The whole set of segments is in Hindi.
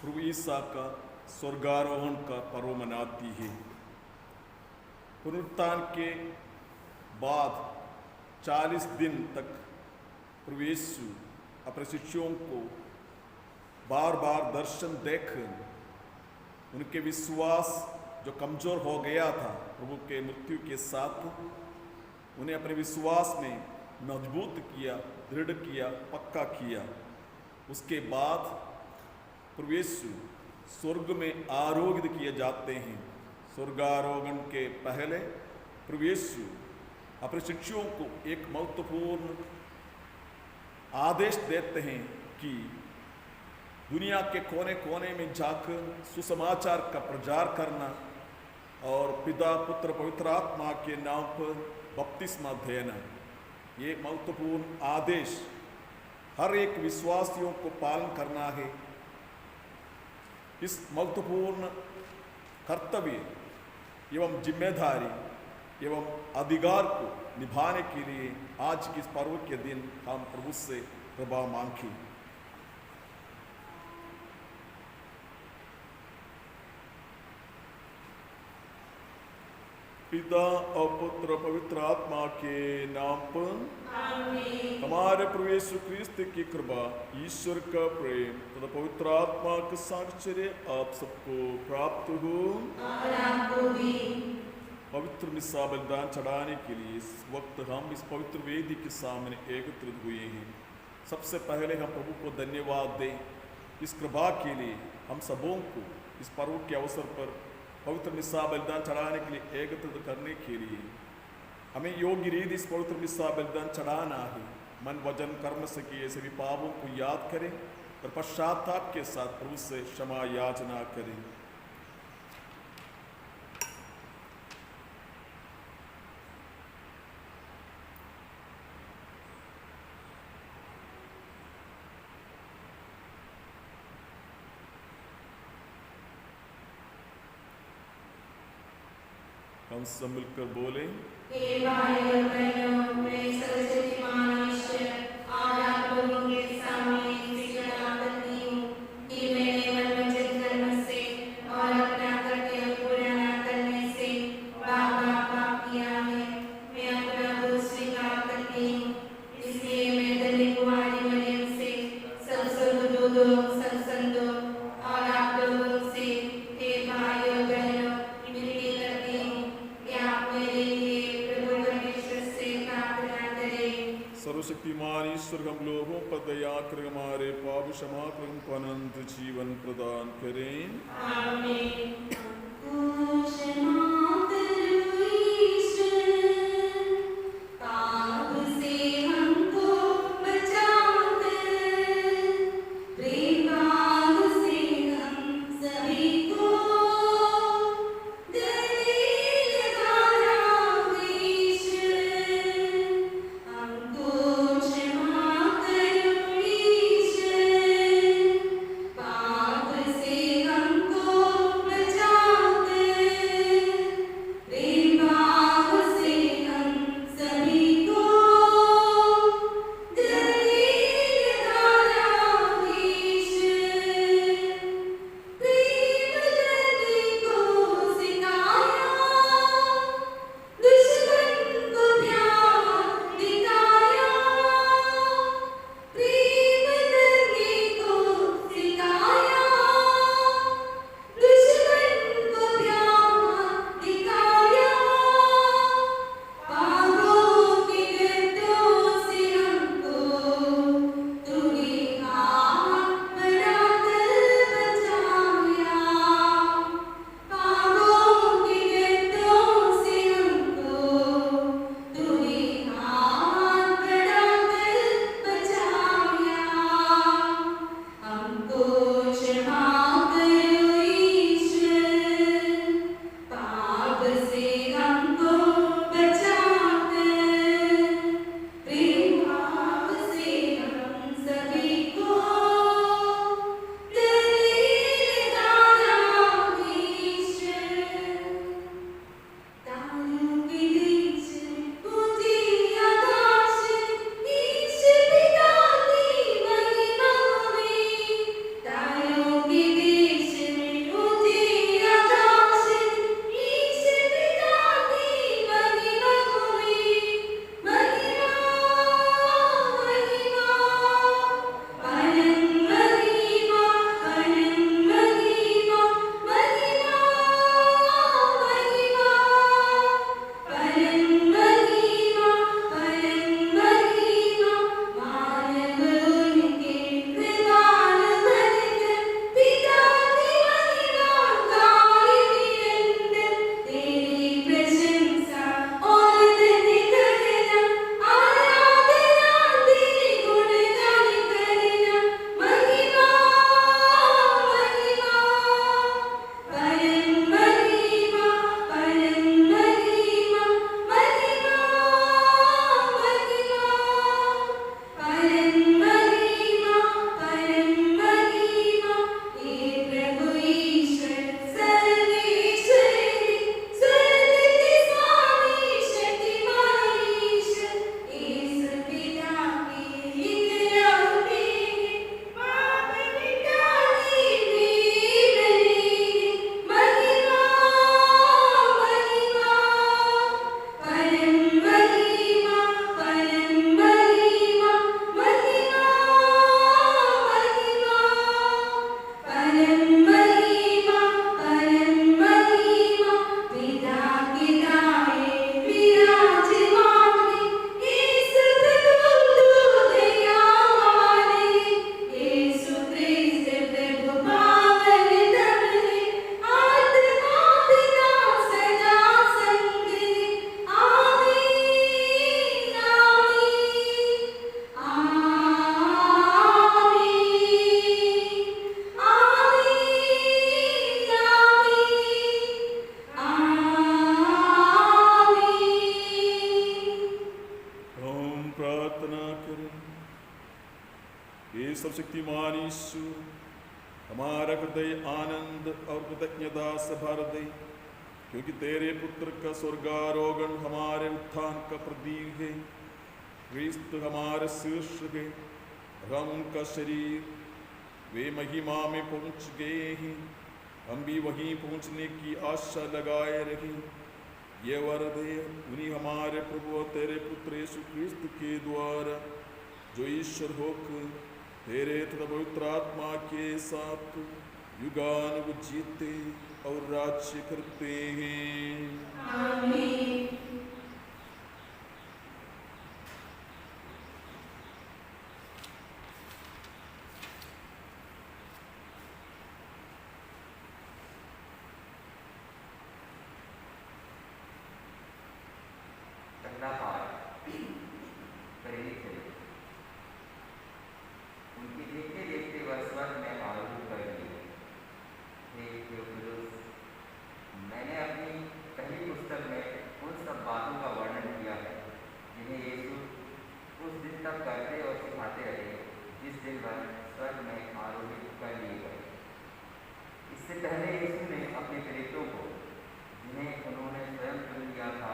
प्रभु ईसा का स्वर्गारोहण का पर्व मनाती है। पुनरुत्थान के बाद 40 दिन तक प्रभु यीशु अपने शिष्यों को बार बार दर्शन देकर उनके विश्वास जो कमजोर हो गया था प्रभु के मृत्यु के साथ, उन्हें अपने विश्वास में मजबूत किया, दृढ़ किया, पक्का किया। उसके बाद प्रभु यीशु स्वर्ग में आरोहित किए जाते हैं। स्वर्गारोहण के पहले प्रभु यीशु अपने शिष्यों को एक महत्वपूर्ण आदेश देते हैं कि दुनिया के कोने कोने में जाकर सुसमाचार का प्रचार करना और पिता पुत्र पवित्र आत्मा के नाम पर बपतिस्मा देना। ये महत्वपूर्ण आदेश हर एक विश्वासियों को पालन करना है। इस महत्वपूर्ण कर्तव्य एवं जिम्मेदारी एवं अधिकार को निभाने के लिए आज के इस पर्व के दिन हम प्रभु से कृपा मांगे। पिता और पुत्र पवित्र आत्मा के नाम पर आमीन। हमारे प्रभु यीशु क्रिस्त की कृपा, ईश्वर का प्रेम तथा पवित्र आत्मा का साक्षर्य आप सबको प्राप्त हो और आपको भी। पवित्र मिस्सा बलिदान चढ़ाने के लिए इस वक्त हम इस पवित्र वेदी के सामने एकत्रित हुए हैं। सबसे पहले हम प्रभु को धन्यवाद दें इस कृपा के लिए। हम सबों को इस पर्व के अवसर पर पवित्र मिस्सा बलिदान चढ़ाने के लिए एकत्रित करने के लिए हमें योग्य रीति इस पवित्र मिस्सा बलिदान चढ़ाना है। मन वचन कर्म से किए सभी पापों को याद करें और पश्चाताप के साथ प्रभु से क्षमा याचना करें। हम सब मिलकर बोले, हे भाइयों और बहनों, मैं सर्वशक्तिमान ईश्वर आज आप लोगों के सामने स्वीकार करती हूँ कि मैंने मन वचन कर्म से और अपना कर्तव्य पूरा न करने से पाप किया है। मैं अपना दोष स्वीकार करती हूँ। इसलिए मैं धन्य कुमारी मरियम से सब स्वर्गदूतों, सब संतों और आप लोगों से हे भाइयों और बहनों विनती करती हूँ कि आप मेरे लिए प्रभु परमेश्वर से प्रार्थना करें। सर्वशक्तिमान ईश्वर हम लोगों पर दया कर हमारे पाप क्षमा कर हमको अनंत जीवन प्रदान करें। आमीन। शक्तिमान यीशु, हमारा हृदय आनंद और कृतज्ञता से भर दे, क्योंकि तेरे पुत्र का स्वर्गारोहण हमारे उत्थान का प्रतीक है। क्रिस्त हमारे शीर्ष है, हम उनका शरीर। वे महिमा में पहुंच गए हैं, हम भी वहीं पहुंचने की आशा लगाए रहे। ये वरद है उन्हीं हमारे प्रभु और तेरे पुत्र यीशु क्रिस्त के द्वारा, जो ईश्वर होकर तेरे तथा पवित्र आत्मा के साथ युगानुयुग जीते और राज्य करते हैं। आमीन। पहला पाठ प्रेरित है। उनके देखते देखते वह स्वर्ग में आरूढ़ कर लिए। हे थियोफिलुस, मैंने अपनी पहली पुस्तक में उन सब बातों का वर्णन किया है जिन्हें यीशु उस दिन तक करते और सिखाते रहे जिस दिन वह स्वर्ग में आरोहित कर लिए गए। इससे पहले यीशु ने अपने प्रेरितों को, जिन्हें उन्होंने स्वयं चुन लिया था,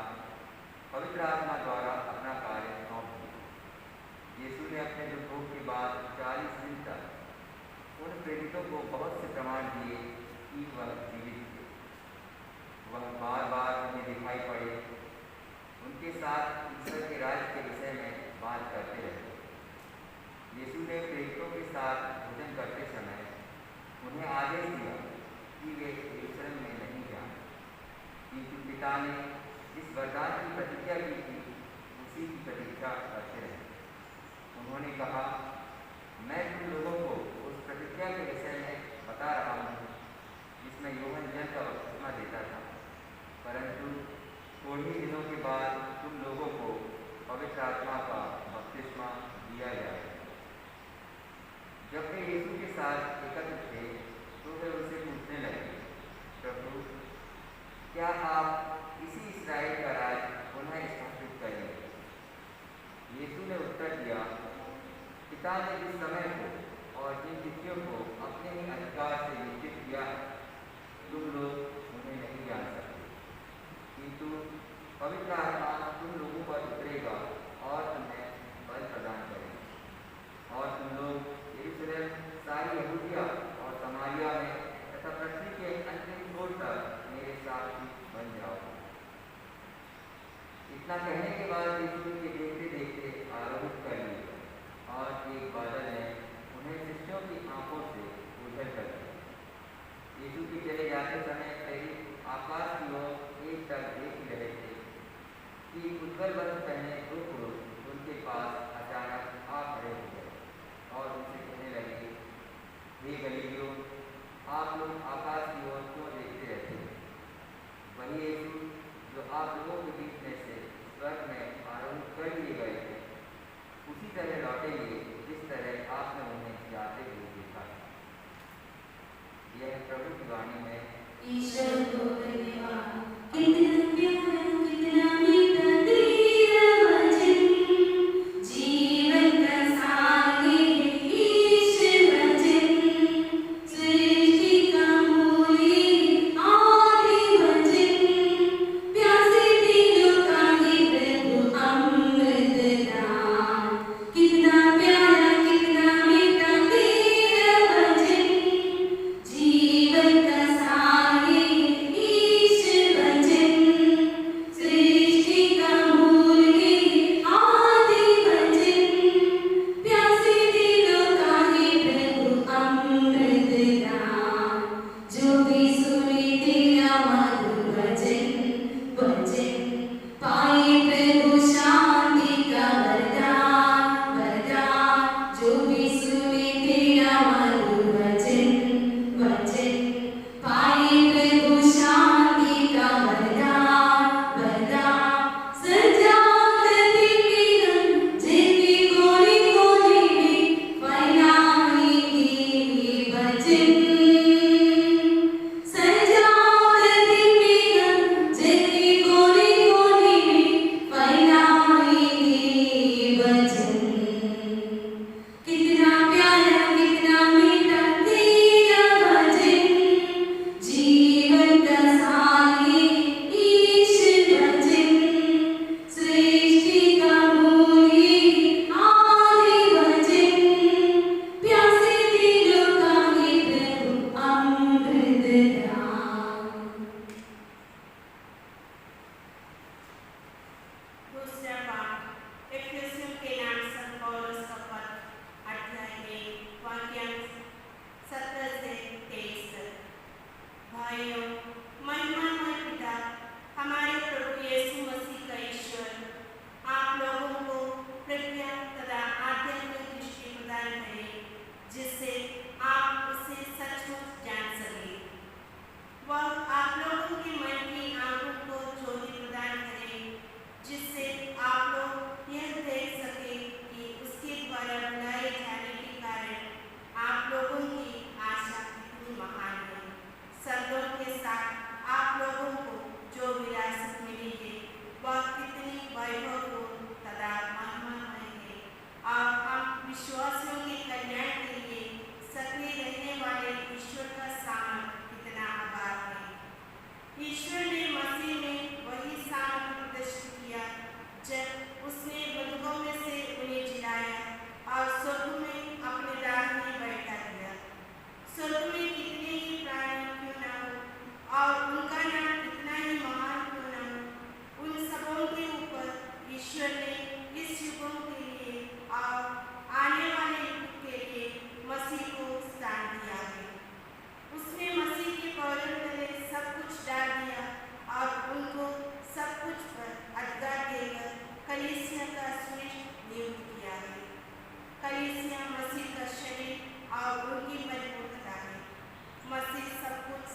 पवित्र आत्मा द्वारा अपना कार्य सौंप दिया। यीशु ने अपने दुखों के बाद 40 दिन तक उन प्रेरितों को बहुत से प्रमाण दिए कि वह जीवित थे। वह बार बार उन्हें दिखाई पड़े, उनके साथ ईश्वर के राज्य के विषय में बात करते रहे। यीशु ने प्रेरितों के साथ भोजन करते समय उन्हें आदेश दिया कि वे यरूशलेम में नहीं जाएं, क्योंकि पिता ने जिस वरदान की प्रतिज्ञा की थी उसी की प्रतीक्षा करते रहे। उन्होंने कहा, मैं तुम लोगों को उस प्रतिज्ञा के विषय में बता रहा हूँ जिसमें यूहन्ना जल का बपतिस्मा देता था, परंतु थोड़े ही दिनों के बाद तुम लोगों को पवित्र आत्मा का बपतिस्मा दिया जाएगा। जब वे यीशु के साथ एकत्र थे तो वे उनसे पूछने लगे, प्रभु, क्या आप इसी इस्राएल का राज पुनः स्थापित करेंगे? यीशु ने उत्तर दिया, पिता ने जिस समय को और जिन तिथियों को अपने ही अधिकार से निश्चित किया है, तुम लोग उन्हें नहीं जान सकते, किंतु पवित्र आत्मा तुम लोगों पर उतरेगा और तुम्हें बल प्रदान करेगा, और तुम लोग यरूशलेम, सारी यहूदिया और समारिया में तथा पृथ्वी के अंतिम छोर तक मेरे साथी बन जाओगे। इतना कहने के बाद यीशु के देखते देखते आरोहित कर लिए, और एक बादल ने उन्हें शिष्यों की आंखों से ओझल कर दिया। यीशु के चले जाते समय प्रेरित आकाश की ओर एक टक देख ही रहे थे कि उज्ज्वल वस्त्र पहने 2 पुरुष उनके पास अचानक आ खड़े हो गए और उनसे कहने लगे, हे गलीलियों, आप लोग आकाश की ओर क्यों देखते रहते हैं? वही यीशु जो आप लोगों के बीच में से स्वर्ग में आरोहित कर लिए गए थे, उसी तरह लौटेंगे जिस तरह आपने उन्हें जाते हुए देखा। यह प्रभु की वाणी है। ईश्वर को धन्यवाद। कितना प्यारा, कितना मीठा तेरा वचन, जीवन का सार है ईश वचन, सृष्टि का मूल आदि वचन, प्यासे दिलों का है प्रभु अमृतदान। कितना प्यारा, कितना मीठा तेरा वचन, जीवन का सार है अनुसार आप लोगों को जो विरासत मिली है वह कितनी वैभवपूर्ण तथा महिमामय है और हम विश्वासियों के कल्याण के लिए सक्रिय रहने वाले ईश्वर का सामर्थ कितना आभार है। ईश्वर ने मसीह में वही सामर्थ प्रदर्शित किया जब उसने मृतकों में से उन्हें जिलाया और स्वर्ग में अपने दाहिने बैठा दिया। स्वर्ग में कितने ही प्राणी क्यों न हो और उनका नाम कितना ही महान क्यों न हो, उन सबों के ऊपर ईश्वर ने इस युगों के लिए और आने वाले युग के लिए मसीह को स्थान दिया है। उसने मसीह के पैरों तले सब कुछ डाल दिया और उनको सब कुछ पर अधिकार देकर कलीसिया का श्रेष्ठ नियुक्त किया है। कलीसिया मसीह का शरीर और उनकी परिपूर्णता है। मसीह सब कुछ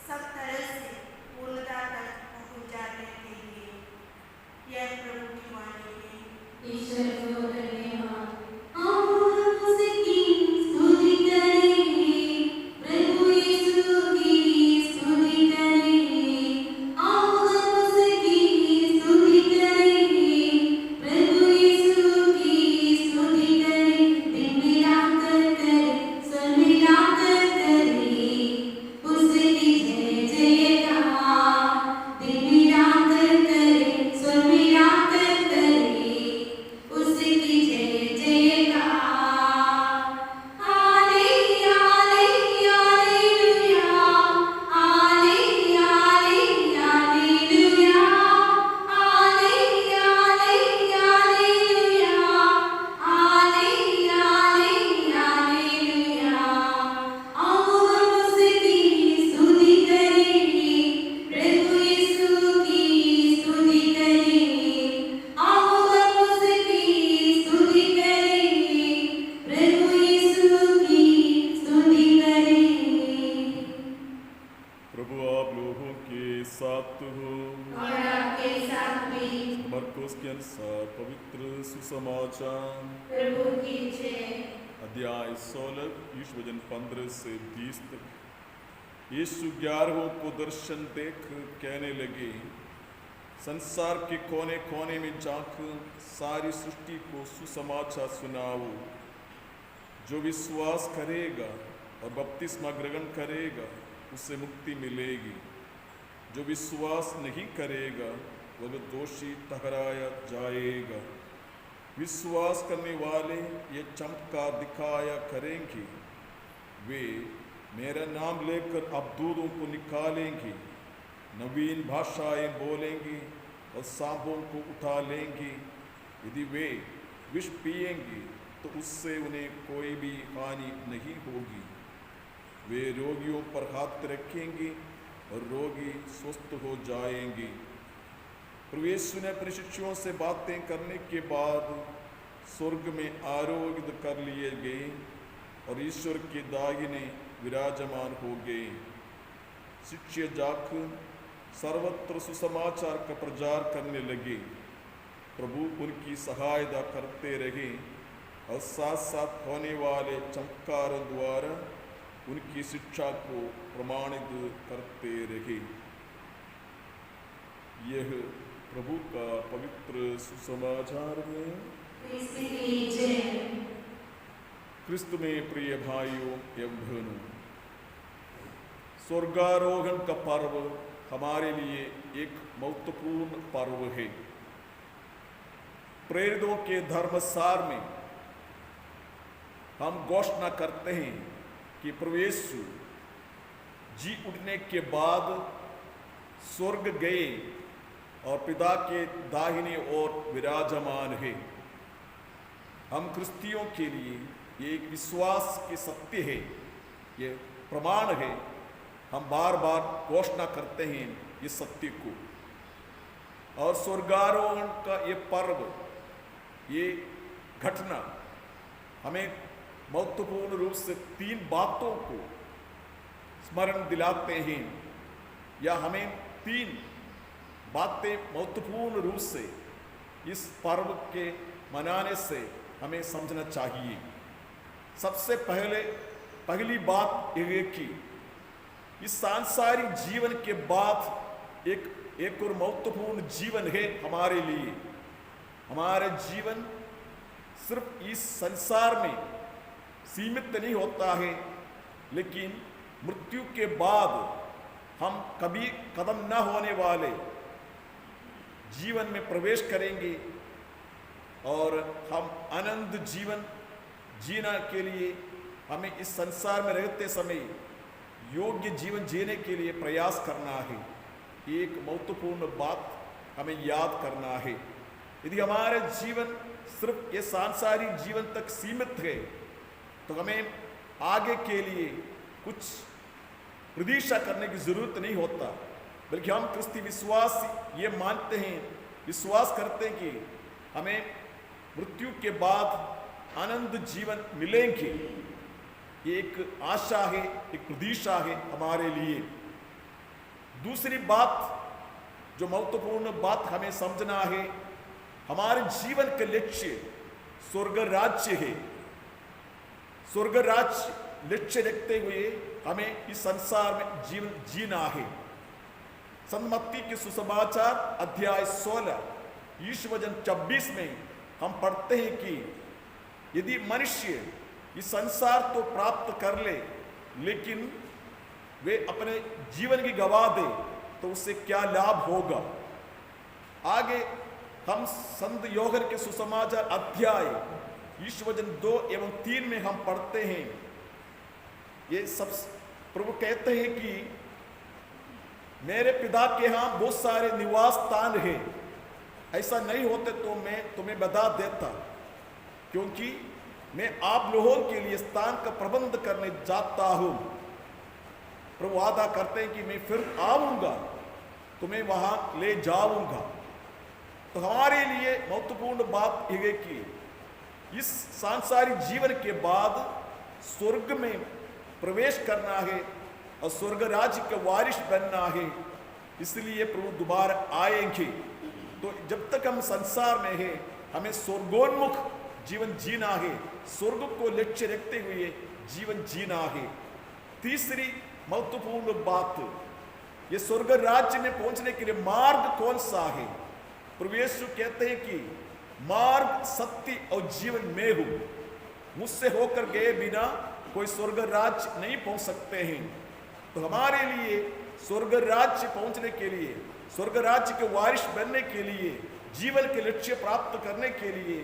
सब तरह से पूर्णता तक पहुँच जाने के लिए यह प्रभु की वाणी है। ईश्वर को धन्यवाद। हम उसकी स्तुति करें, प्रभु यीशु की स्तुति करें। हम उसकी स्तुति करें, प्रभु यीशु की स्तुति करें। दिन मिलाकर करें, स्वर मिलाकर करें, उसकी जय जयकार। दिन मिलाकर करें, स्वर मिलाकर करें, उसकी जय जयकार। Hallelujah, hallelujah, hallelujah, hallelujah, hallelujah, hallelujah, hallelujah, hallelujah, hallelujah. हम उसकी स्तुति करें, प्रभु यीशु की स्तुति करें। हम उसकी स्तुति करें, प्रभु यीशु की स्तुति करें। प्रभु आप लोगों के साथ हो। और आपके साथ भी मरकुस के अनुसार पवित्र सुसमाचार प्रभु की जय। अध्याय 16 यीशु वचन 15 से 20 तक। यीशु 11 को दर्शन देख कहने लगे, संसार के कोने कोने में जाकर सारी सृष्टि को सुसमाचार सुनाओ। जो विश्वास करेगा और बपतिस्मा ग्रहण करेगा उसे मुक्ति मिलेगी। जो विश्वास नहीं करेगा वह दोषी ठहराया जाएगा। विश्वास करने वाले ये चमत्कार दिखाया करेंगे। वे मेरा नाम लेकर अबदूतों को निकालेंगे, नवीन भाषाएं बोलेंगी और सांपों को उठा लेंगी। यदि वे विष पिएंगे तो उससे उन्हें कोई भी हानि नहीं होगी। वे रोगियों पर हाथ रखेंगे और रोगी स्वस्थ हो जाएंगे। प्रभु यीशु ने अपने शिष्यों से बातें करने के बाद स्वर्ग में आरोहित कर लिए गए और ईश्वर के दाहिने विराजमान हो गए। शिष्य जाकर सर्वत्र सुसमाचार का प्रचार करने लगे। प्रभु उनकी सहायता करते रहे और साथ साथ होने वाले चमत्कारों द्वारा उनकी शिक्षा को प्रमाणित करते रहे। यह प्रभु का पवित्र सुसमाचार है। क्रिस्त की जय। क्रिस्त में प्रिय भाइयों एवं बहनों, स्वर्गारोहण का पर्व हमारे लिए एक महत्वपूर्ण पर्व है। प्रेरितों के धर्मसार में हम घोषणा करते हैं कि प्रभु यीशु जी उठने के बाद स्वर्ग गए और पिता के दाहिने ओर विराजमान है। हम क्रिस्तियों के लिए ये एक विश्वास के सत्य है, ये प्रमाण है। हम बार बार घोषणा करते हैं ये सत्य को। और स्वर्गारोहण का ये पर्व, ये घटना हमें महत्वपूर्ण रूप से 3 बातों को स्मरण दिलाते हैं, या हमें 3 बातें महत्वपूर्ण रूप से इस पर्व के मनाने से हमें समझना चाहिए। सबसे पहली बात यह है कि इस सांसारिक जीवन के बाद एक और महत्वपूर्ण जीवन है हमारे लिए। हमारा जीवन सिर्फ इस संसार में सीमित नहीं होता है, लेकिन मृत्यु के बाद हम कभी खत्म न होने वाले जीवन में प्रवेश करेंगे और हम अनंत जीवन जीना के लिए हमें इस संसार में रहते समय योग्य जीवन जीने के लिए प्रयास करना है। एक महत्वपूर्ण बात हमें याद करना है। यदि हमारा जीवन सिर्फ ये सांसारिक जीवन तक सीमित है तो हमें आगे के लिए कुछ प्रतीक्षा करने की जरूरत नहीं होता, बल्कि हम क्रिस्ती विश्वास ये मानते हैं, विश्वास करते हैं कि हमें मृत्यु के बाद अनंत जीवन मिलेंगे। ये एक आशा है, एक प्रतीक्षा है हमारे लिए। दूसरी बात जो महत्वपूर्ण बात हमें समझना है, हमारे जीवन का लक्ष्य स्वर्ग राज्य है। स्वर्ग राज्य लक्ष्य रखते हुए हमें इस संसार में जीवन जीना है। संत मत्ती के सुसमाचार अध्याय 16 यीशु वचन 26 में हम पढ़ते हैं कि यदि मनुष्य इस संसार तो प्राप्त कर ले, लेकिन वे अपने जीवन की गवा दे तो उससे क्या लाभ होगा। आगे हम संत योहन के सुसमाचार अध्याय यीशु वचन 2 एवं 3 में हम पढ़ते हैं, ये सब प्रभु कहते हैं कि मेरे पिता के यहाँ बहुत सारे निवास स्थान है, ऐसा नहीं होते तो मैं तुम्हें बता देता, क्योंकि मैं आप लोगों के लिए स्थान का प्रबंध करने जाता हूं। प्रभु वादा करते हैं कि मैं फिर आऊंगा, तुम्हें वहां ले जाऊंगा। तो हमारे लिए महत्वपूर्ण बात यह है कि इस सांसारिक जीवन के बाद स्वर्ग में प्रवेश करना है और स्वर्ग राज्य के वारिस बनना है। इसलिए प्रभु दोबारा आएंगे। तो जब तक हम संसार में हैं, हमें स्वर्गोन्मुख जीवन जीना है, स्वर्ग को लक्ष्य रखते हुए जीवन जीना है। तीसरी महत्वपूर्ण बात, ये स्वर्ग राज्य में पहुंचने के लिए मार्ग कौन सा है। प्रभु यीशु कहते हैं कि मार्ग, सत्य और जीवन मैं हूं, मुझसे होकर गए बिना कोई स्वर्ग राज्य नहीं पहुंच सकते हैं। तो हमारे लिए स्वर्ग राज्य पहुंचने के लिए, स्वर्ग राज्य के वारिस बनने के लिए, जीवन के लक्ष्य प्राप्त करने के लिए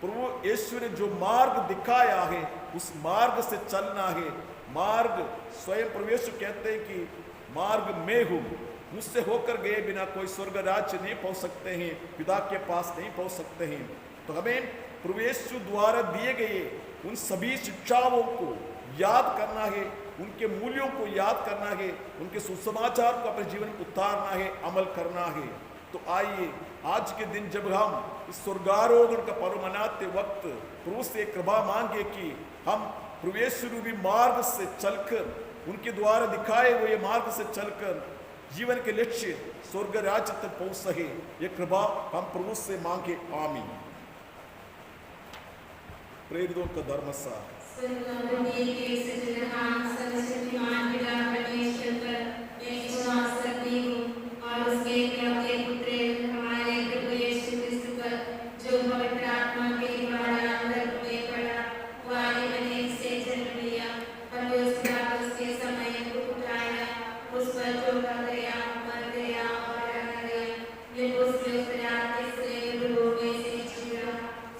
प्रभु यीशु ने जो मार्ग दिखाया है उस मार्ग से चलना है। मार्ग स्वयं प्रभु यीशु कहते हैं कि मार्ग मैं हूं, मुझसे होकर गए बिना कोई स्वर्ग राज्य नहीं पहुंच सकते हैं, पिता के पास नहीं पहुंच सकते हैं। तो हमें प्रभु यीशु द्वारा दिए गए उन सभी शिक्षाओं को याद करना है, उनके मूल्यों को याद करना है, उनके सुसमाचार को अपने जीवन में उतारना है, अमल करना है। तो आइए आज के दिन जब हम इस स्वर्गारोहण का पर्व मनाते वक्त प्रभु से कृपा मांगे कि हम प्रभु यीशु रूपी मार्ग से चलकर, उनके द्वारा दिखाए हुए मार्ग से चलकर जीवन के लक्ष्य स्वर्ग राज्य तक पहुंच सके। ये कृपा हम प्रभु से मांगे। आमीन। प्रेरितों का धर्मसार। और उसके इकलौते पुत्र हमारे प्रभु यीशु क्रिस्त पर जो पवित्र आत्मा के द्वारा गर्भ में पड़ा, वाणी बने से जन्म लिया, और उसके समय को उठाया, उस पर जोड़ा गया, मर गया और रखा गया, ये उसके उतरा, इसलिए गुरुओं में से छिड़ा,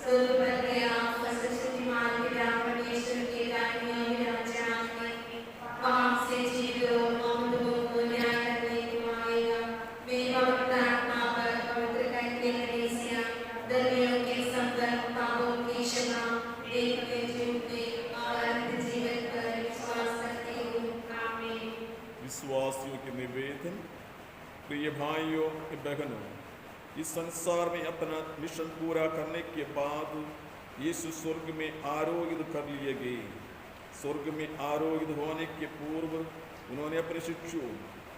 स्वर्ग पर गया, सर्वशक्तिमान पिता परमेश्वर के दाहिने ओर विराजमान है, वहां से जीवित और मृतों को न्याय करने को आएगा। वे पवित्र आत्मा पर पवित्र कहते कलीसिया, धर्मियों के संगत, पापों की क्षमा, एक में जीवते और अनंत जीवन पर विश्वास करती हूँ। आमीन। विश्वासियों के निवेदन, प्रिय भाइयों बहनों, इस संसार में अपना मिशन पूरा करने के बाद यीशु स्वर्ग में आरोहित कर लिए गए। स्वर्ग में आरोहित होने के पूर्व उन्होंने अपने शिष्यों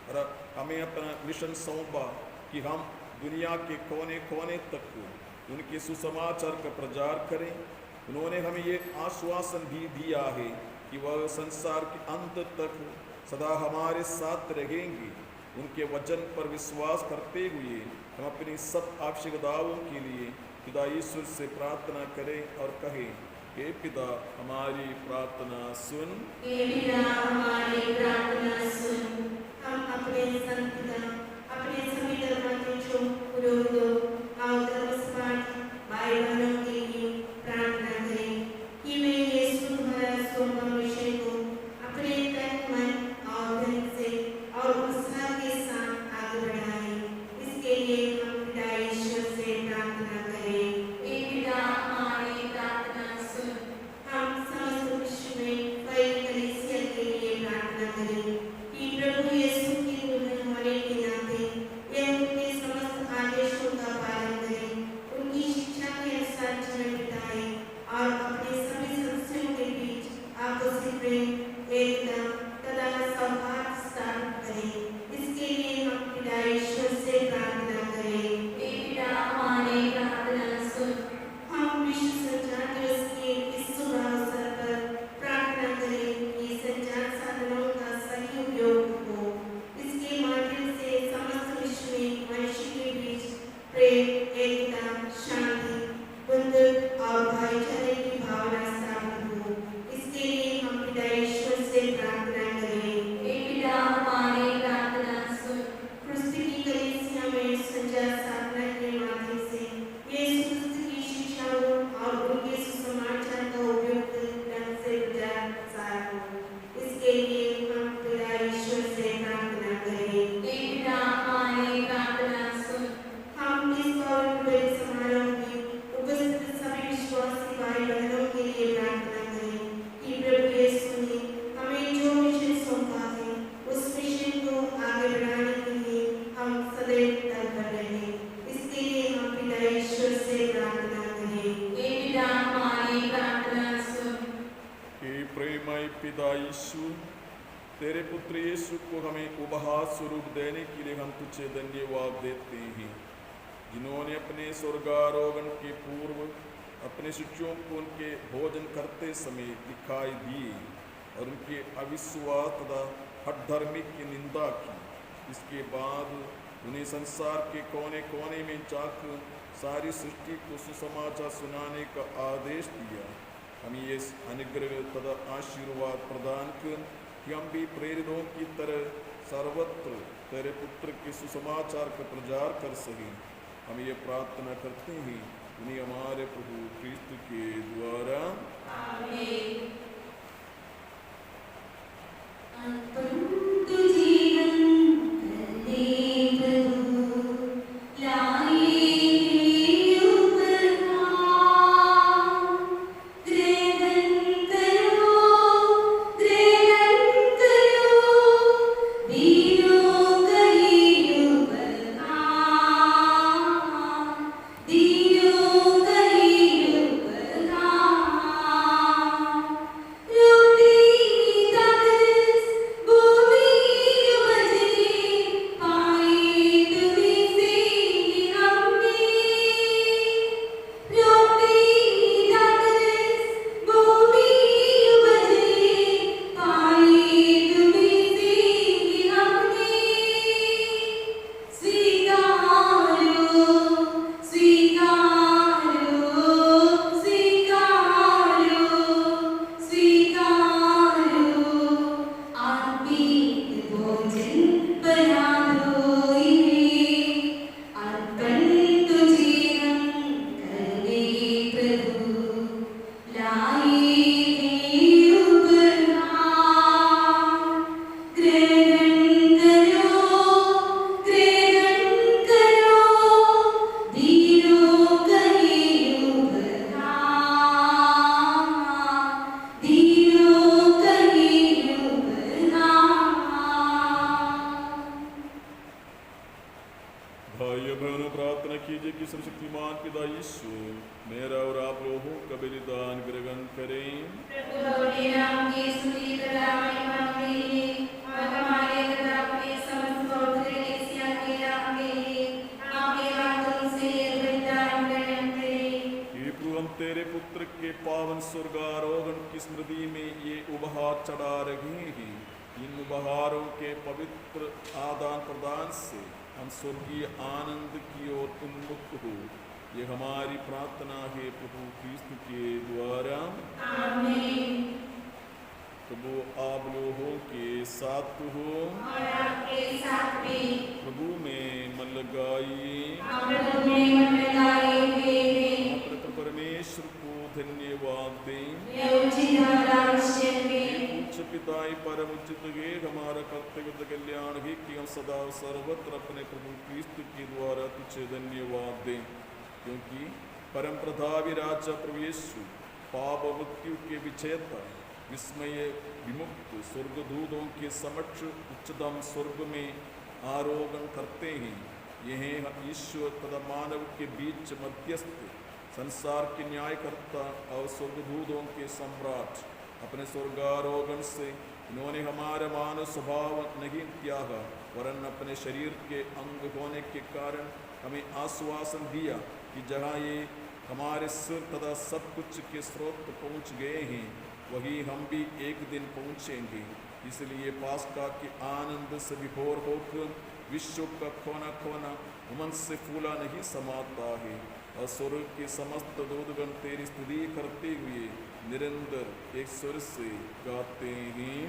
और हमें अपना मिशन सौंपा कि हम दुनिया के कोने कोने तक उनके सुसमाचार का प्रचार करें। उन्होंने हमें ये आश्वासन भी दिया है कि वह संसार के अंत तक सदा हमारे साथ रहेंगे। उनके वचन पर विश्वास करते हुए हम अपनी सब आवश्यकताओं के लिए पिता ईश्वर से प्रार्थना करें और कहें, हे पिता हमारी प्रार्थना सुन। हे पिता हमारी प्रार्थना सुन। हम अपने संत पिता, अपने सभी धर्माध्यक्षों, पुरोहितों और धर्मसभाठ भाई बहनों के लिए प्रार्थना करें कि वे यीशु द्वारा सौंपा विषय को अपने तन मन और धन से और उत्साह के साथ आगे बढ़ाएं। इसके लिए हम पिता ईश्वर से प्रार्थना करें। हे पिता हमारी प्रार्थना सुन। हम समस्त विश्व में फैली कलीसिया के लिए प्रार्थना करें कि प्रभु यीशु की दुल्हन होने के नाते वे उनके समस्त आदेशों का पालन करें, उनकी शिक्षा के अनुसार जीवन बिताएं और अपने सभी सदस्यों के बीच आपसी प्रेम, एकता तथा सौहार्द स्थापित करें। इसके लिए हम पिता ईश्वर से प्रार्थना करें। हे पिता हमारी प्रार्थना सुन। हम विश्व संचार दिवस के इस शुभ अवसर पर प्रार्थना करें कि संचार साधनों का सही उपयोग हो। इसके माध्यम से समस्त विश्व में मनुष्य के बीच प्रेम, एकता, शांति, बंधुत्व और भाईचारे की भावना स्थापित हो। इसके लिए हम पिता ईश्वर से प्रार्थना करें। हे पिता हमारी प्रार्थना सुन। क्रिस्ती की कलीसिया में संचार साधना के माध्यम से यीशु क्रिस्त की शिक्षाओं और उनके सुसमाचार का उपयुक्त ढंग से प्रचार प्रसार हो। इसके लिए हम पिता ईश्वर से प्रार्थना करें। हे पिता हमारी प्रार्थना सुन। हम इस पवित्र समारोह में उपस्थित सभी विश्वासी भाई बहनों के लिए प्रार्थना करें कि प्रभु यीशु ने हमें जो मिशन सौंपा है उस मिशन को आगे बढ़ाने के लिए हम सदैव तत्पर रहें। इसके लिए हम पिता ईश्वर से प्रार्थना करें। हे पिता हमारी प्रार्थना सुन। हे प्रेमय पिता यीशु, तेरे पुत्र यीशु को हमें उपहार स्वरूप देने के लिए हम तुझे धन्यवाद देते हैं, जिन्होंने अपने स्वर्गारोहण के पूर्व अपने शिष्यों को उनके भोजन करते समय दिखाई दिए और उनके अविश्वास तथा हठधर्मी की निंदा की। इसके बाद उन्हें संसार के कोने कोने में जाकर सारी सृष्टि को सुसमाचार सुनाने का आदेश दिया। हम ये अनुग्रह तथा आशीर्वाद प्रदान कर कि हम भी प्रेरितों की तरह सर्वत्र तेरे पुत्र के सुसमाचार का प्रचार कर सकें। हम ये प्रार्थना करते हैं उन्हीं हमारे प्रभु क्रिस्त के द्वारा। आमीन। भाइयों बहनों, प्रार्थना कीजिए कि सर्वशक्तिमान पिता यीशु मेरा और आप लोगों का बलिदान ग्रहण करें। प्रभु अपने नाम की स्तुति तथा महिमा के लिए और हमारे तथा अपने समस्त पवित्र कलीसिया के नाम के लिए आपके हाथों से बलिदान ग्रहण करें। हे प्रभु, हम तेरे पुत्र के पावन स्वर्गारोहण की स्मृति में ये उपहार चढ़ा रहे हैं। इन उपहारों के पवित्र आदान प्रदान से हम स्वर्गीय आनंद की ओर उन्मुख हो, ये हमारी प्रार्थना है प्रभु क्रिस्त के द्वारा। आमीन। प्रभु आप लोगों के साथ हो और आपके साथ भी। प्रभु में मन लगाइए। हम प्रभु में मन लगाए हुए हैं। हम परमेश्वर को धन्यवाद दें। यह उचित और आवश्यक है। उच्च पिताई परम उचित है, हमारा कर्तव्य कल्याण है कि हम सदा सर्वत्र अपने प्रभु क्रिस्त के द्वारा तुझे धन्यवाद दें, क्योंकि परम प्रतापी राजा प्रभु यीशु पाप मृत्यु के विजेता विस्मय विमुक्त स्वर्गदूतों के समक्ष उच्चतम स्वर्ग में आरोहण करते हैं। यह ईश्वर तथा मानव के बीच मध्यस्थ संसार के न्यायकर्ता और स्वर्गदूतों के सम्राट अपने स्वर्गारोहण से इन्होंने हमारा मानव स्वभाव नहीं त्यागा, वरन अपने शरीर के अंग होने के कारण हमें आश्वासन दिया कि जहाँ ये हमारे सिर तथा सब कुछ के स्रोत पहुँच गए हैं, वही हम भी एक दिन पहुँचेंगे। इसलिए पास्का के आनंद से विभोर होकर विश्व का खोना खोना उमंग से फूला नहीं समाता है, और स्वर्ग के समस्त दूतगण तेरी स्तुति करते हुए निरंतर एक स्वर से गाते हैं।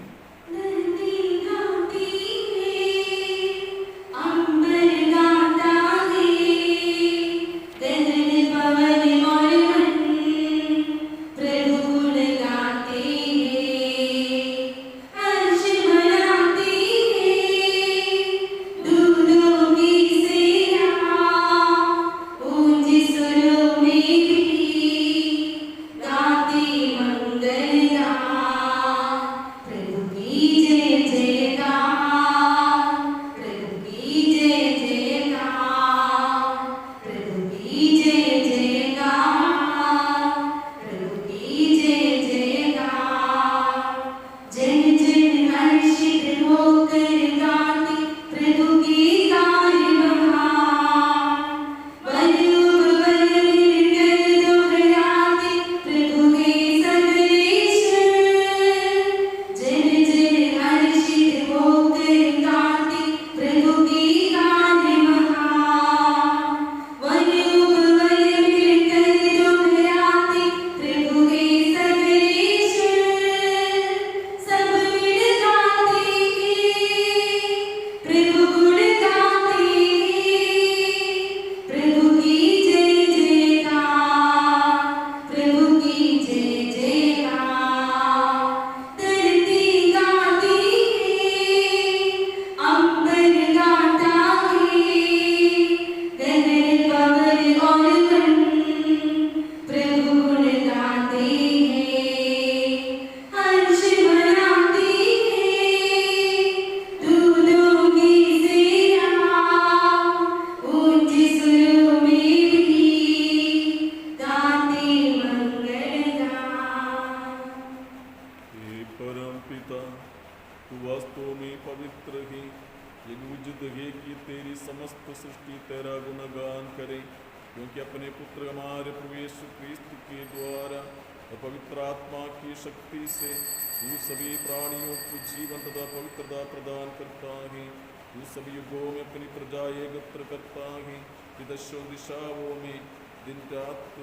दिशाओं में दिन रात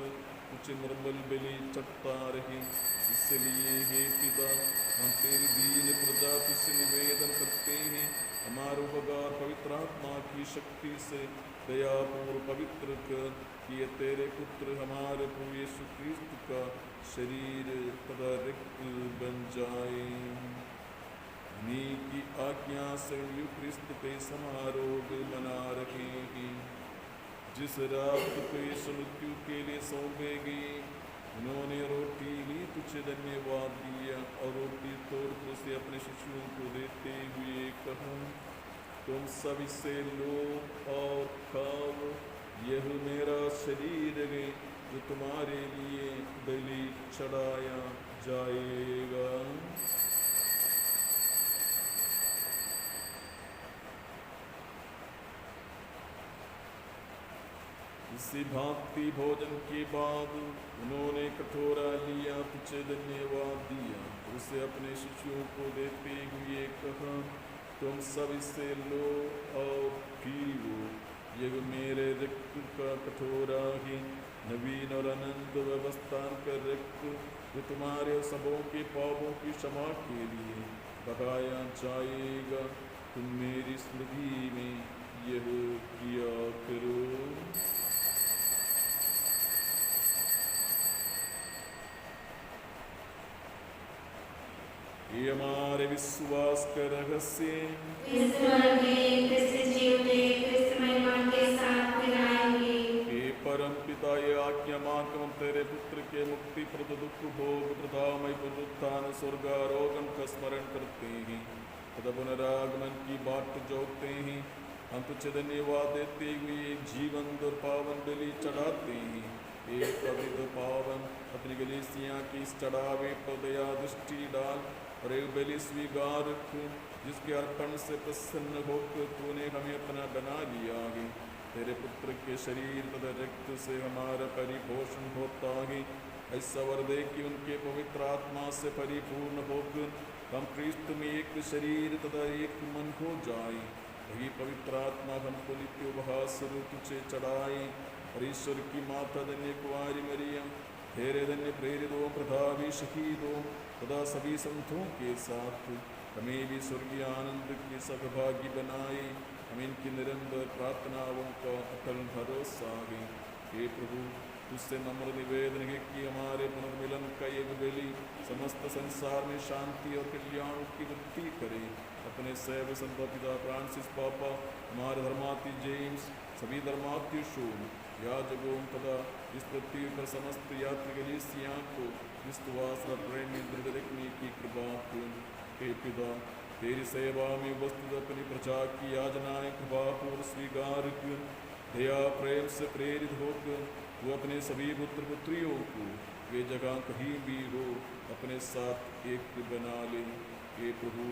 कुछ निर्मल बलि चढ़ता रहे। इसलिए हे पिता, हम तेरी दीन प्रजा से निवेदन करते हैं, हमारा उपकार पवित्र आत्मा की शक्ति से दयापूर्व पवित्र कर, कि तेरे पुत्र हमारे प्रभु यीशु क्रिस्त का शरीर तथा रक्त बन जाए। उन्हीं की आज्ञा से क्रिस्त पे समारोह मना रखेंगे। जिस रात को यीशु मृत्यु के लिए सौंपे गए, उन्होंने रोटी ली, तुझे धन्यवाद दिया और रोटी तोड़कर उसे अपने शिष्यों को देते हुए कहा, तुम सब इसे लो और खाओ, यह मेरा शरीर है जो तुम्हारे लिए बलि चढ़ाया जाएगा। इसी भांति भोजन के बाद उन्होंने कटोरा लिया, तुझे धन्यवाद दिया, उसे अपने शिष्यों को देते हुए कहा, तुम सब इससे लो और पीओ, यह मेरे रक्त का कटोरा है, नवीन और अनंत व्यवस्था कर रक्त, जो तुम्हारे सबों के पापों की क्षमा के लिए बहाया जाएगा। तुम मेरी स्मृति में यह किया करो। ये हमारे विश्वास का रहस्य परम पिता, ये आज्ञा मानकर हम तेरे पुत्र के मुक्ति प्रद दुख भोग प्रधामय पुनरुत्थान स्वर्गारोहण का स्मरण करते हैं तथा पुनरागमन की बाट जोड़ते हैं। हम तुझे धन्यवाद देते हुए एक जीवन और पावन बलि चढ़ाते हैं, एक पवित्र पावन अपनी कलीसिया की इस चढ़ावे पर दया दृष्टि डाल और एक बलि स्वीकार रख, जिसके अर्पण से प्रसन्न होकर तूने हमें अपना बना लिया है। तेरे पुत्र के शरीर तथा रक्त से हमारा परिपोषण होता है। ऐसा वर दे कि उनके पवित्र आत्मा से परिपूर्ण होकर हम क्रिस्त में एक शरीर तथा एक मन हो जाए। वही पवित्र आत्मा हमको नित्य उपहार स्वरूप तुझे चढ़ाए और ईश्वर की माता धन्य कुमारी मरियम, तेरे धन्य प्रेरितों प्रतापी शहीदों तथा सभी संतों के साथ हमें भी स्वर्गीय आनंद के सद्भागी बनाए। हम इनकी निरंतर प्रार्थनाओं का अटल भरोसा है। हे प्रभु, तुझसे नम्र निवेदन है कि हमारे पुनर्मिलन का ये बलि समस्त संसार में शांति और कल्याण की वृद्धि करे। अपने सेवक संत पिता फ्रांसिस पापा, हमारे धर्मार्थी जेम्स, सभी धर्मार्थी शोन याजकों तथा इस पृथ्वी पर समस्त यात्री कलीसिया को विश्वास और प्रेम में दृढ़ रखने की कृपा कर। हे पिता, तेरी सेवा में उपस्थित अपनी प्रजा की याचनाएं कृपापूर्वक स्वीकार कर, दया प्रेम से प्रेरित होकर वो अपने सभी पुत्र पुत्रियों को वे जगह कहीं भी हो अपने साथ एक बना ले। हे प्रभु,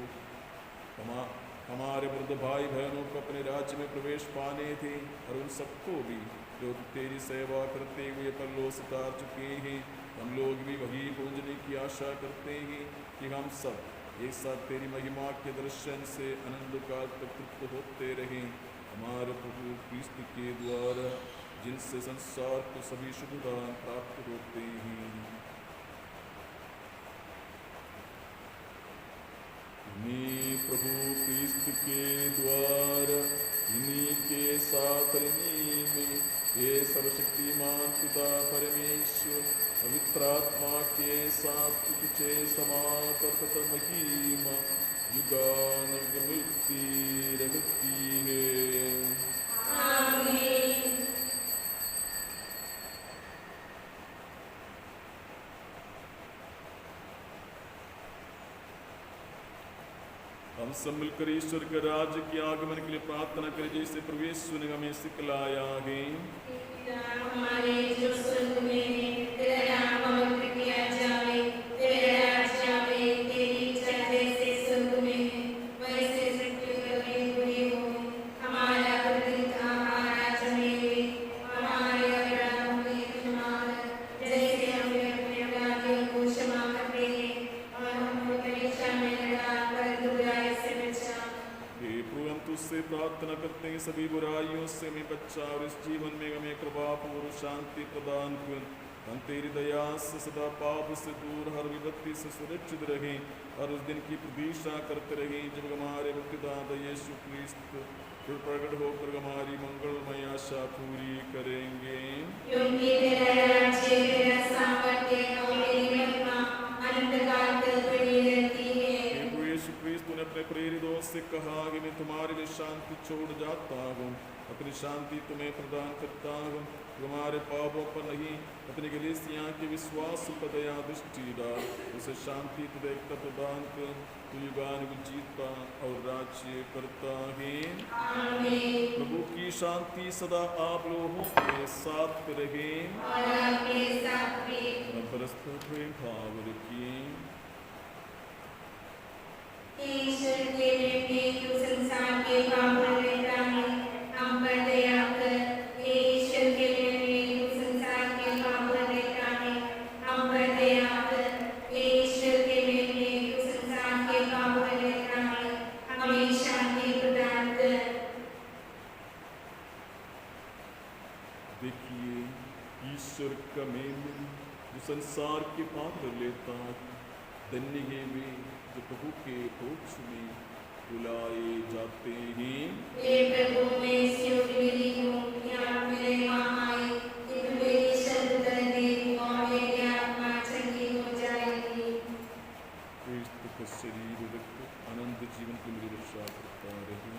हमारे वृद्ध भाई बहनों को अपने राज्य में प्रवेश पाने थे और उन सबको भी जो तेरी सेवा करते हुए परलोक से उतार चुके हैं, हम लोग भी वही पहुँचने की आशा करते हैं कि हम सब एक साथ तेरी महिमा के दर्शन से आनंद काल तक तृप्त होते रहें। हमारे प्रभु क्रिस्त के द्वारा, जिनसे संसार को सभी शुभ दान प्राप्त होते हैं। इन्हीं प्रभु क्रिस्त के द्वारा, इन्हीं के साथ इन्हीं में ये सर्वशक्तिमान पिता परमेश्वर पवित्र आत्मा के साथ तुझे समाप्त महिमा युगानुग मिलती रहती है। आमीन। हम सब मिलकर ईश्वर के राज्य के आगमन के लिए प्रार्थना करें, जैसे प्रभु यीशु ने हमें सिखलाया है। हमारे जो स्वर्ग में है, तेरा नाम पवित्र किया जाए, तेरा राज्य आवे, तेरी इच्छा जैसे स्वर्ग में है वैसे पृथ्वी पर भी पूरी हो। हमारा प्रतिदिन आहार आज हमें दे, हमारे अपराधों की क्षमा कर, जैसे हमें अपने अपराधियों को क्षमा करते हैं, और हमको परीक्षा में न डाल पर बुराई से बचा। हे प्रभु, हम तुझसे प्रार्थना करते हैं सभी बुराइयों से हमें बचा और इस जीवन में हमें कृपा पूर्व शांति प्रदान कर। हम तेरी दया से सदा पाप से दूर, हर विपत्ति से सुरक्षित रहें और उस दिन की प्रतीक्षा करते रहें जब हमारे मुक्तिदाता यीशु क्रिस्त फिर प्रकट होकर हमारी मंगलमय आशा पूरी करेंगे। क्योंकि तेरा राज्य, तेरा सामर्थ्य और तेरी महिमा अनंत काल तक बनी रहती है। प्रभु यीशु क्रिस्त ने अपने प्रेरितों से कहा कि मैं तुम्हारे लिए शांति छोड़ जाता हूँ, अपनी शांति तुम्हें प्रदान करता हूँ। तुम्हारे पापों पर नहीं, अपनी कलीसिया के विश्वास पर दया दृष्टि डाल, उसे शांति एकता प्रदान कर। तू युगानुग जीता और राज्य करता है। आमीन। प्रभु की शांति सदा आप लोगों के साथ रहे और आपके साथ भी। परस्पर प्रेम भाव रखिए। ईश्वर के बेटे, तू संसार के पाप हरता है, हम पर दया कर। ईश्वर के बेटे, ईश्वर का मेमने जो संसार के पाप कर लेता है, धन्य है वे जो प्रभु के भोज में बुलाए जाते हैं। हे प्रभु, मैं इस योग्य नहीं हूँ कि आप मेरे यहाँ आए, किंतु मेरी शब्द करने और मेरी आत्मा चंगी हो जाएगी। क्रिस्त का शरीर रक्त अनंत जीवन की मेरी रक्षा करता रहे।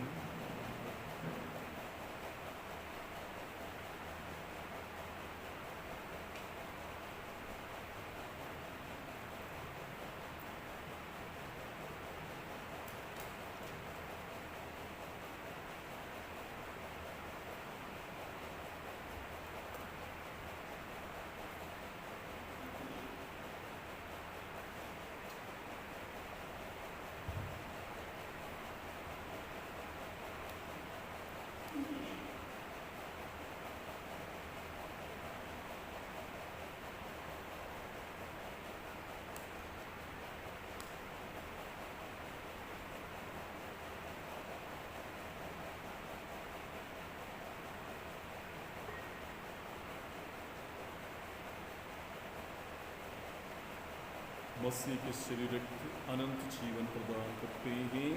मसीह के शरीर रक्त अनंत जीवन प्रदान करते हैं।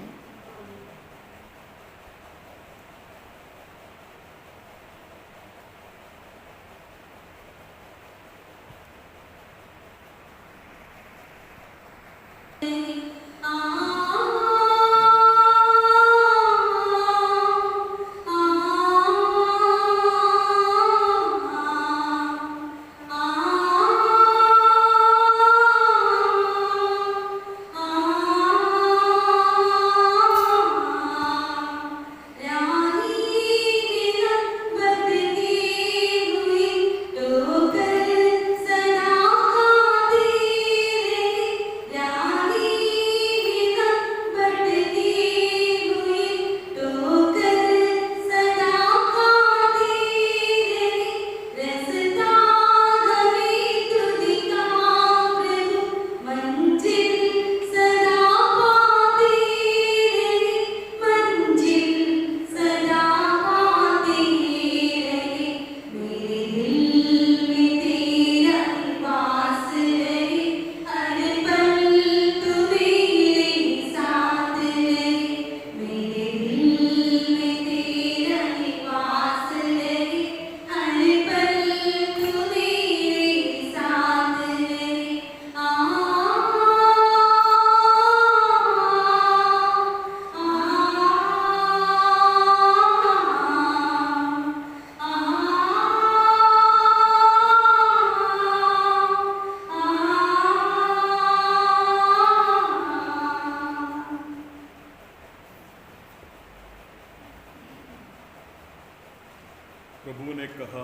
प्रभु ने कहा,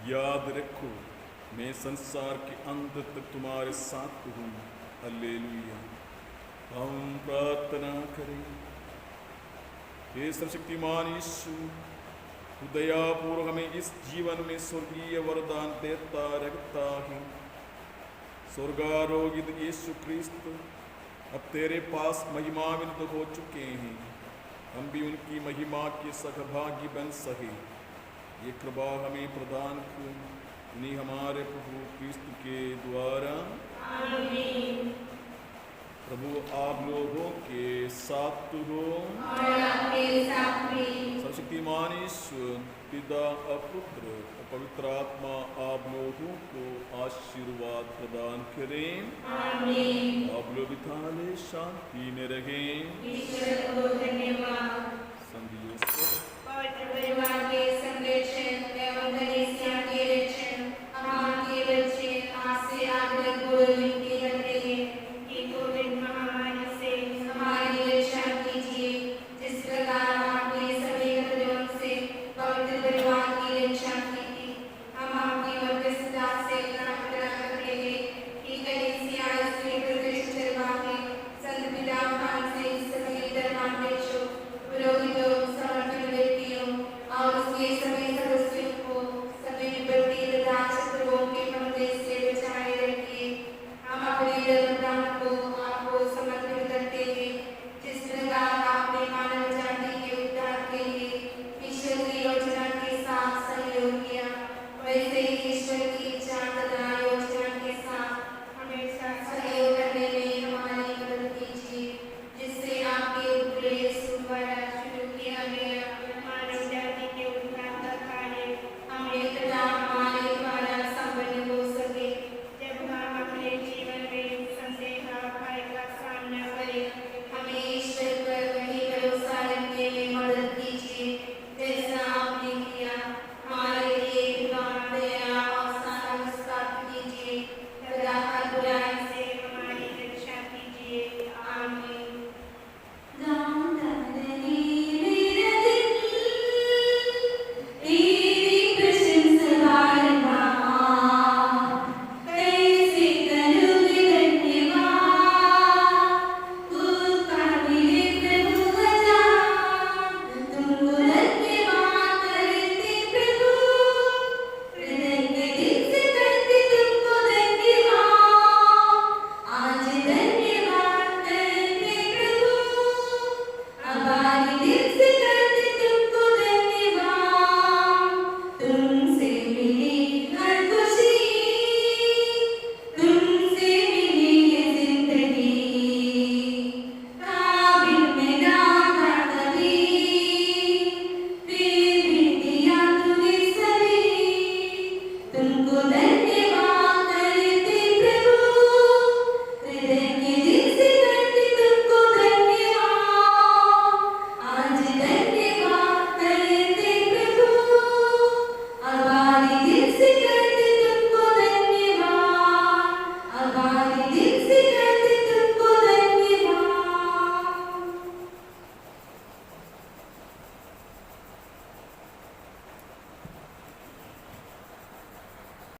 याद रखो मैं संसार के अंत तक तुम्हारे साथ हूँ। हालेलुया। हम प्रार्थना करें। हे सर्वशक्तिमान यीशु, तू दयापूर्वक हमें इस जीवन में स्वर्गीय वरदान देता रहता है। स्वर्गारोहित यीशु क्रिस्त अब तेरे पास महिमान्वित हो चुके हैं। हम भी उनकी महिमा के सहभागी बन सके, ये कृपा हमें प्रदान कर, इन्हीं हमारे प्रभु क्रिस्त के द्वारा। आमीन। प्रभु आप लोगों के साथ हो और आपके साथ भी। सर्वशक्तिमान ईश्वर पिता और पुत्र और पवित्र आत्मा आप लोगों को आशीर्वाद प्रदान करें। आमीन। आप लोग शांति में रहें। ईश्वर को धन्यवाद।